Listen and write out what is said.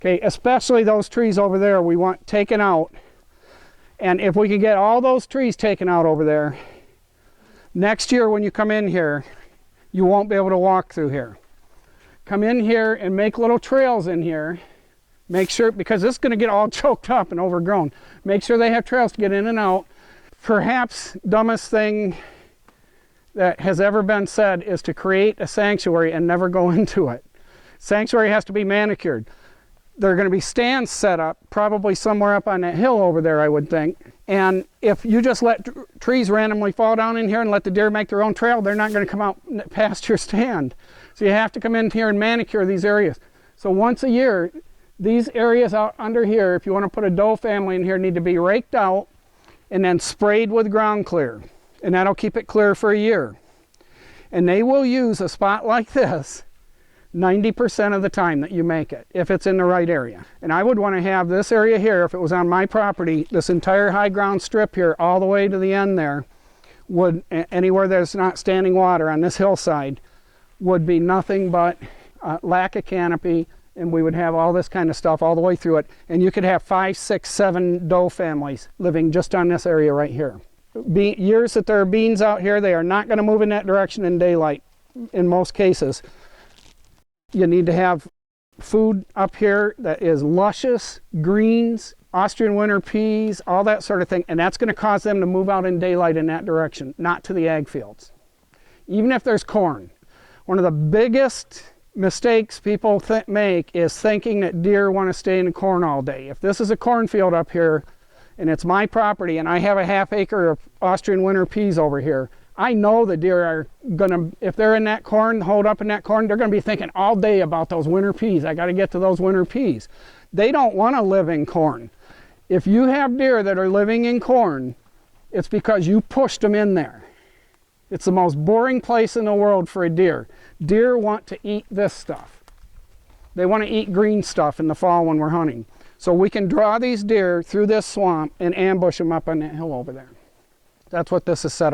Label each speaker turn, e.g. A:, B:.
A: Okay, especially those trees over there we want taken out. And if we can get all those trees taken out over there, next year when you come in here, you won't be able to walk through here. Come in here and make little trails in here. Make sure, because this is going to get all choked up and overgrown. Make sure they have trails to get in and out. Perhaps dumbest thing that has ever been said is to create a sanctuary and never go into it. Sanctuary has to be manicured. There are going to be stands set up, probably somewhere up on that hill over there, I would think. And if you just let trees randomly fall down in here and let the deer make their own trail, they're not going to come out past your stand. So you have to come in here and manicure these areas. So once a year, these areas out under here, if you want to put a doe family in here, need to be raked out and then sprayed with ground clear. And that'll keep it clear for a year. And they will use a spot like this 90% of the time that you make it, if it's in the right area. And I would want to have this area here, if it was on my property, this entire high ground strip here, all the way to the end there, would, anywhere there's not standing water on this hillside, would be nothing but lack of canopy, and we would have all this kind of stuff all the way through it. And you could have 5, 6, 7 doe families living just on this area right here. Years that there are beans out here, they are not going to move in that direction in daylight in most cases. You need to have food up here that is luscious, greens, Austrian winter peas, all that sort of thing, and that's going to cause them to move out in daylight in that direction, not to the ag fields. Even if there's corn. One of the biggest mistakes people make is thinking that deer want to stay in the corn all day. If this is a cornfield up here and it's my property and I have a ½ acre of Austrian winter peas over here, I know the deer are gonna, if they're in that corn, holed up in that corn, they're gonna be thinking all day about those winter peas. I gotta get to those winter peas. They don't wanna live in corn. If you have deer that are living in corn, it's because you pushed them in there. It's the most boring place in the world for a deer. Deer want to eat this stuff. They wanna eat green stuff in the fall when we're hunting. So we can draw these deer through this swamp and ambush them up on that hill over there. That's what this is set up.